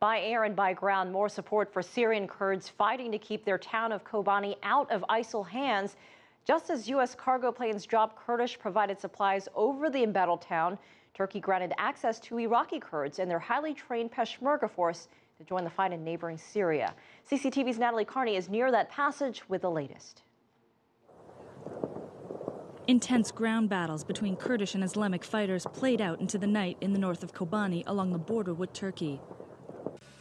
By air and by ground, more support for Syrian Kurds fighting to keep their town of Kobane out of ISIL hands. Just as U.S. cargo planes dropped Kurdish-provided supplies over the embattled town, Turkey granted access to Iraqi Kurds and their highly trained Peshmerga force to join the fight in neighboring Syria. CCTV's Natalie Carney is near that passage with the latest. Intense ground battles between Kurdish and Islamic fighters played out into the night in the north of Kobane along the border with Turkey.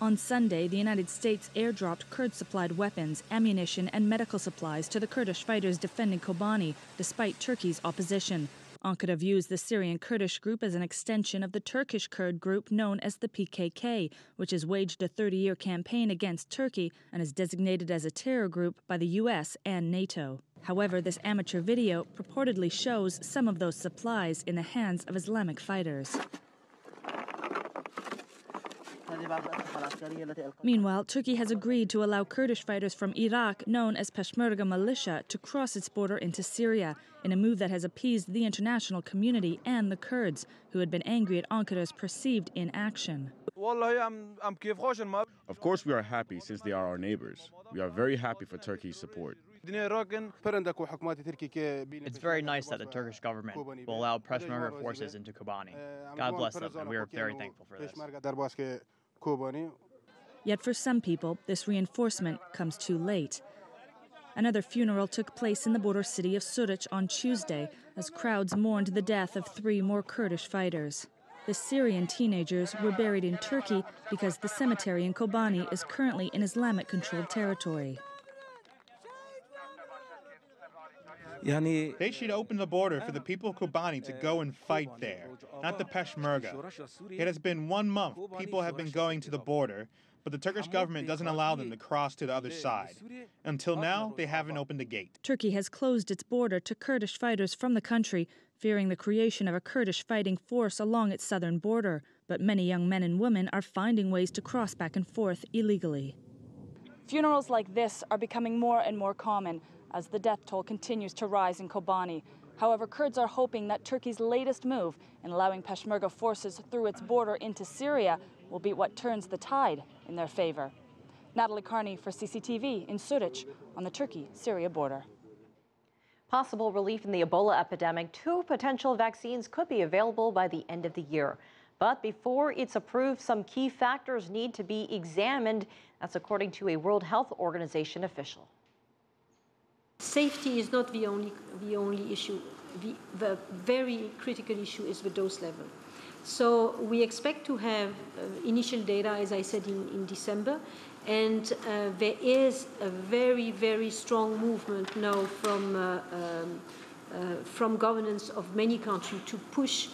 On Sunday, the United States airdropped Kurd-supplied weapons, ammunition and medical supplies to the Kurdish fighters defending Kobane, despite Turkey's opposition. Ankara views the Syrian Kurdish group as an extension of the Turkish Kurd group known as the PKK, which has waged a 30-year campaign against Turkey and is designated as a terror group by the U.S. and NATO. However, this amateur video purportedly shows some of those supplies in the hands of Islamic fighters. Meanwhile, Turkey has agreed to allow Kurdish fighters from Iraq, known as Peshmerga militia, to cross its border into Syria, in a move that has appeased the international community and the Kurds, who had been angry at Ankara's perceived inaction. Of course we are happy since they are our neighbors. We are very happy for Turkey's support. It's very nice that the Turkish government will allow Peshmerga forces into Kobane. God bless them, and we are very thankful for this. Yet for some people, this reinforcement comes too late. Another funeral took place in the border city of Suruç on Tuesday as crowds mourned the death of 3 more Kurdish fighters. The Syrian teenagers were buried in Turkey because the cemetery in Kobane is currently in Islamic-controlled territory. They should open the border for the people of Kobane to go and fight there, not the Peshmerga. It has been 1 month. People have been going to the border, but the Turkish government doesn't allow them to cross to the other side. Until now, they haven't opened the gate. Turkey has closed its border to Kurdish fighters from the country, fearing the creation of a Kurdish fighting force along its southern border. But many young men and women are finding ways to cross back and forth illegally. Funerals like this are becoming more and more common as the death toll continues to rise in Kobane. However, Kurds are hoping that Turkey's latest move in allowing Peshmerga forces through its border into Syria will be what turns the tide in their favor. Natalie Carney for CCTV in Suruç on the Turkey-Syria border. Possible relief in the Ebola epidemic. 2 potential vaccines could be available by the end of the year. But before it's approved, some key factors need to be examined. That's according to a World Health Organization official. Safety is not the only issue. The very critical issue is the dose level. So we expect to have initial data, as I said, in December. And there is a very, very strong movement now from governments of many countries to push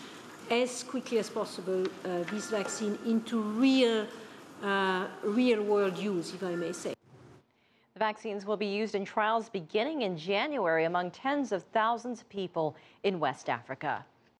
as quickly as possible this vaccine into real-world use, if I may say. The vaccines will be used in trials beginning in January among tens of thousands of people in West Africa.